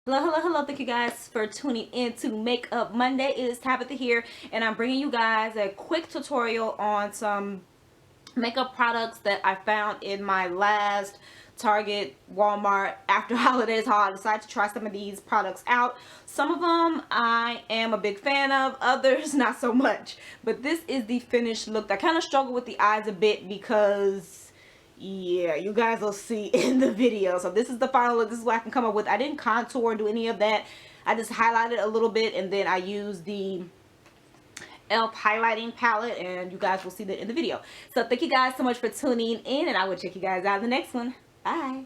Hello, thank you guys for tuning in to Makeup Monday. It is Tabitha here, and I'm bringing you guys a quick tutorial on some makeup products that I found in my last Target, Walmart after holidays haul. I decided to try some of these products out. Some of them I am a big fan of, others not so much. But this is the finished look. I kind of struggle with the eyes a bit because yeah, you guys will see in the video. So this is the final look. This is what I can come up with. I didn't contour or do any of that. I just highlighted a little bit, and then I used the E.L.F highlighting palette, and you guys will see that in the video. So thank you guys so much for tuning in, and I will check you guys out in the next one. Bye.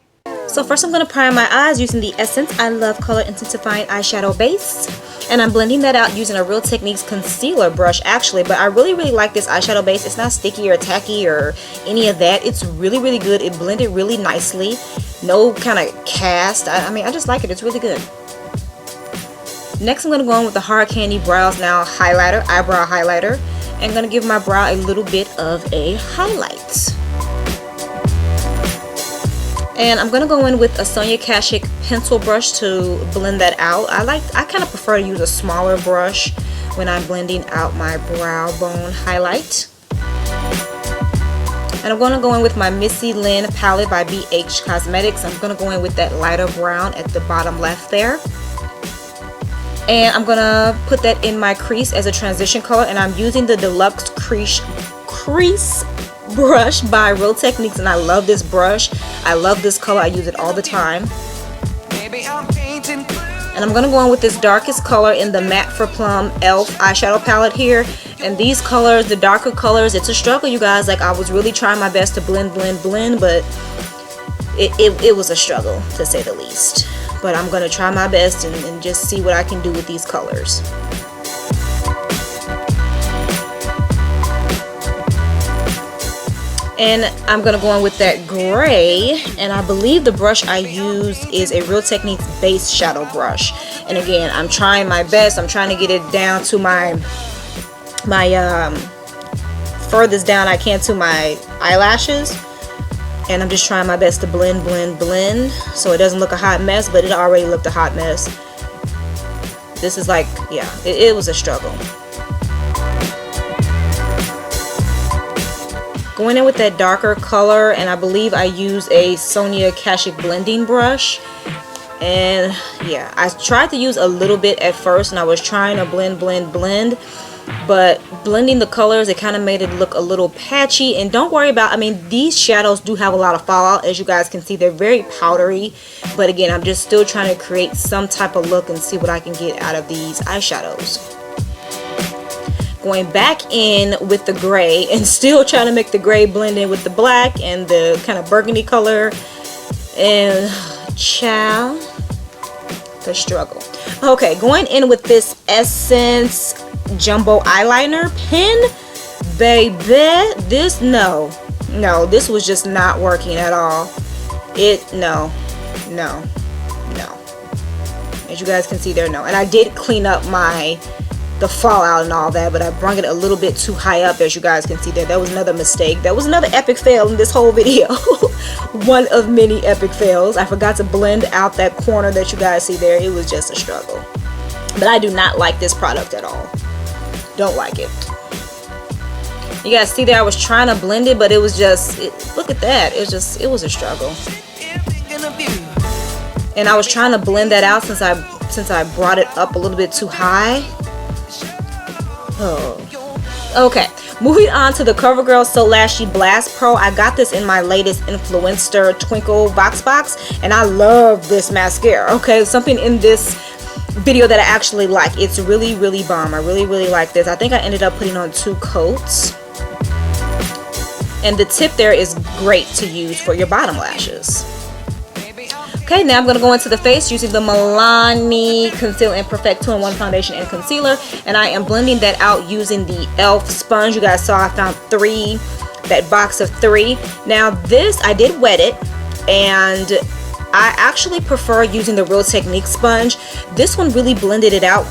So first I'm going to prime my eyes using the Essence I Love Color Intensifying Eyeshadow Base. And I'm blending that out using a Real Techniques concealer brush actually. But I really like this eyeshadow base. It's not sticky or tacky or any of that. It's really good. It blended really nicely. No kind of cast. I mean, I just like it. It's really good. Next I'm going to go on with the Hard Candy Brows Now highlighter, eyebrow highlighter. And I'm going to give my brow a little bit of a highlight. And I'm going to go in with a Sonia Kashuk pencil brush to blend that out. I kind of prefer to use a smaller brush when I'm blending out my brow bone highlight. And I'm going to go in with my Missy Lynn palette by BH Cosmetics. I'm going to go in with that lighter brown at the bottom left there. And I'm going to put that in my crease as a transition color. And I'm using the Deluxe Crease brush by Real Techniques, and I love this brush. I love this color. I use it all the time. And I'm going to go on with this darkest color in the Matte for Plum E.L.F eyeshadow palette here. And these colors, the darker colors, it's a struggle, you guys. Like, I was really trying my best to blend, but it was a struggle, to say the least. But I'm going to try my best and just see what I can do with these colors. And I'm going to go on with that gray, and I believe the brush I used is a Real Techniques base shadow brush. And again, I'm trying my best. I'm trying to get it down to my furthest down I can to my eyelashes. And I'm just trying my best to blend so it doesn't look a hot mess, but it already looked a hot mess. This is like, yeah, it was a struggle. Going in with that darker color, and I believe I use a Sonia Kashuk blending brush. And yeah, I tried to use a little bit at first, and I was trying to blend, but blending the colors, it kind of made it look a little patchy. And don't worry about, I mean, these shadows do have a lot of fallout, as you guys can see. They're very powdery, but again, I'm just still trying to create some type of look and see what I can get out of these eyeshadows. Going back in with the gray and still trying to make the gray blend in with the black and the kind of burgundy color. And child, the struggle. Okay, going in with this Essence Jumbo Eyeliner pen. Baby, this, no, this was just not working at all. No. As you guys can see there, no. And I did clean up the fallout and all that, but I brought it a little bit too high up, as you guys can see there. That was another mistake. That was another epic fail in this whole video. One of many epic fails. I forgot to blend out that corner that you guys see there. It was just a struggle. But I do not like this product at all. Don't like it. You guys see there, I was trying to blend it, but it was just, look at that. It was a struggle. And I was trying to blend that out since I brought it up a little bit too high. Oh. Okay, moving on to the CoverGirl So Lashy Blast Pro. I got this in my latest Influencer Twinkle Box, and I love this mascara. Okay, something in this video that I actually like. It's really bomb. I really like this. I think I ended up putting on 2 coats. And the tip there is great to use for your bottom lashes. Okay, now I'm going to go into the face using the Milani Conceal and Perfect 2-in-1 foundation and concealer. And I am blending that out using the E.L.F sponge. You guys saw I found 3, that box of 3. Now this, I did wet it, and I actually prefer using the Real Techniques sponge. This one really blended it out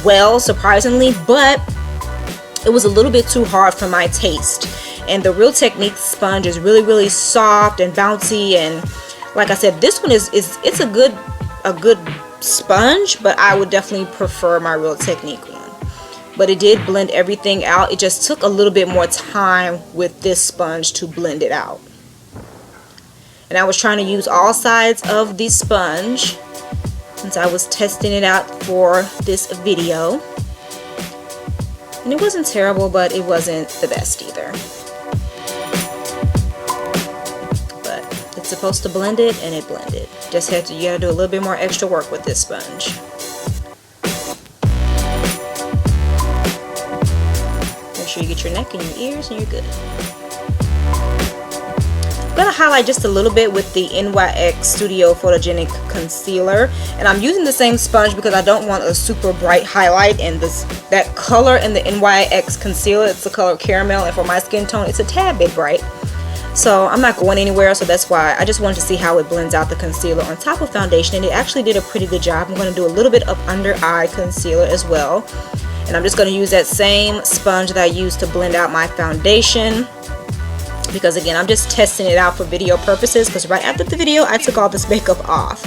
well, surprisingly, but it was a little bit too hard for my taste. And the Real Techniques sponge is really soft and bouncy, and like I said, this one it's a good sponge, but I would definitely prefer my Real Technique one. But it did blend everything out. It just took a little bit more time with this sponge to blend it out. And I was trying to use all sides of the sponge since I was testing it out for this video. And it wasn't terrible, but it wasn't the best either. But it's supposed to blend it, and it blended. You gotta do a little bit more extra work with this sponge. Make sure you get your neck and your ears, and you're good. I'm gonna highlight just a little bit with the NYX Studio Photogenic Concealer, and I'm using the same sponge because I don't want a super bright highlight. And that color in the NYX concealer, it's the color caramel, and for my skin tone it's a tad bit bright, so I'm not going anywhere. So that's why I just wanted to see how it blends out the concealer on top of foundation, and it actually did a pretty good job. I'm going to do a little bit of under eye concealer as well, and I'm just going to use that same sponge that I used to blend out my foundation, because again, I'm just testing it out for video purposes, because right after the video I took all this makeup off.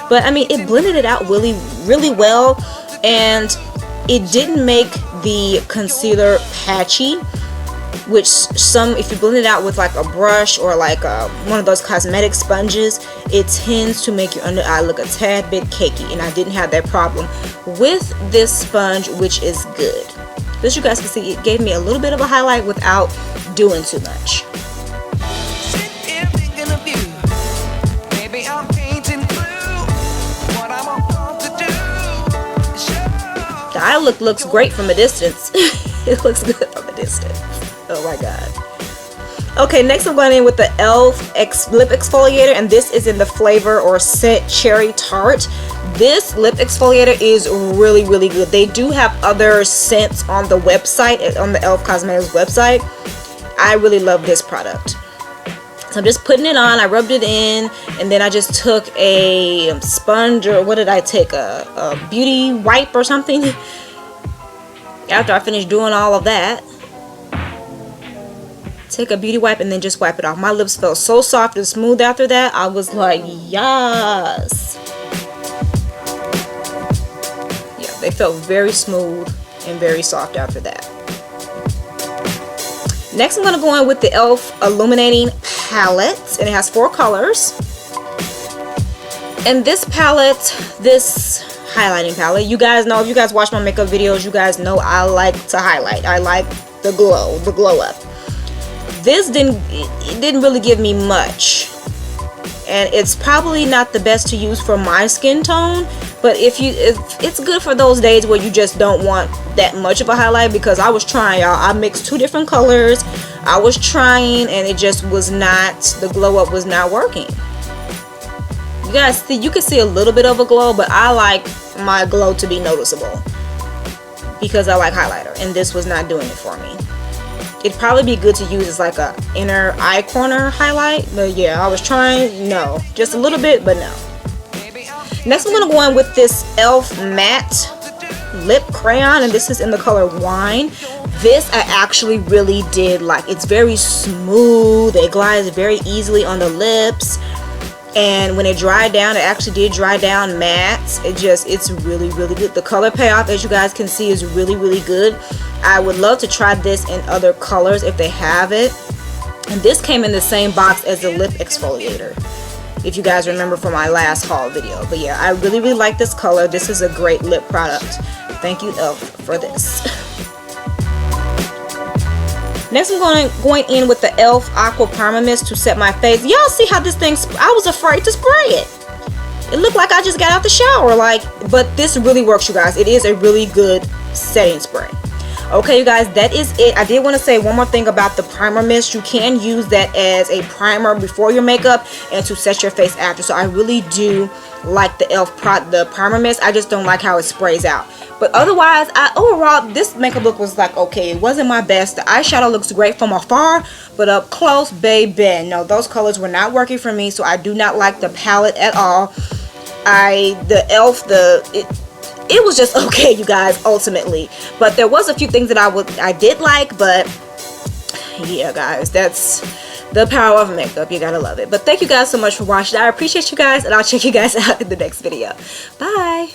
But I mean, it blended it out really well, and it didn't make the concealer patchy, which if you blend it out with like a brush or like one of those cosmetic sponges, it tends to make your under eye look a tad bit cakey, and I didn't have that problem with this sponge, which is good. As you guys can see, it gave me a little bit of a highlight without doing too much. The eye look looks great from a distance. It looks good from a distance. Oh my god. Okay, next I'm going in with the E.L.F. lip exfoliator, and this is in the flavor or scent Cherry Tart. This lip exfoliator is really good. They do have other scents on the website, on the E.L.F. Cosmetics website. I really love this product. So I'm just putting it on. I rubbed it in, and then I just took a sponge, or what did I take, a beauty wipe or something, after I finished doing all of that. Take a beauty wipe and then just wipe it off. My lips felt so soft and smooth after that. I was like, yes. Yeah, they felt very smooth and very soft after that. Next, I'm going to go in with the E.L.F. Illuminating Palette, and it has 4 colors. And this palette, this highlighting palette, you guys know, if you guys watch my makeup videos, you guys know I like to highlight. I like the glow up. This didn't really give me much, and it's probably not the best to use for my skin tone, but if it's good for those days where you just don't want that much of a highlight, because I was trying, y'all. I mixed 2 different colors. I was trying, and it just was not, the glow up was not working. You guys see, you can see a little bit of a glow, but I like my glow to be noticeable because I like highlighter, and this was not doing it for me. It'd probably be good to use as like a inner eye corner highlight, but yeah, I was trying, no, just a little bit, but no. Next, I'm gonna go in with this E.L.F. matte lip crayon, and this is in the color Wine. This I actually really did like. It's very smooth. It glides very easily on the lips, and when it dried down, it actually did dry down matte. It's really good. The color payoff, as you guys can see, is really good. I would love to try this in other colors if they have it. And this came in the same box as the lip exfoliator, if you guys remember from my last haul video. But yeah, I really like this color. This is a great lip product. Thank you, E.L.F. for this. Next, I'm going in with the E.L.F. Aqua Primer Mist to set my face. Y'all see how this thing, I was afraid to spray it. It looked like I just got out the shower, but this really works, you guys. It is a really good setting spray. Okay, you guys, that is it. I did want to say one more thing about the primer mist. You can use that as a primer before your makeup and to set your face after. So I really do like the E.L.F. the primer mist. I just don't like how it sprays out. But otherwise, overall, this makeup look was like, okay, it wasn't my best. The eyeshadow looks great from afar, but up close, baby, no, those colors were not working for me. So I do not like the palette at all. The E.L.F. It was just okay, you guys, ultimately. But there was a few things that I did like, but yeah, guys, that's The power of makeup. You gotta love it. But thank you guys so much for watching. I appreciate you guys, and I'll check you guys out in the next video. Bye.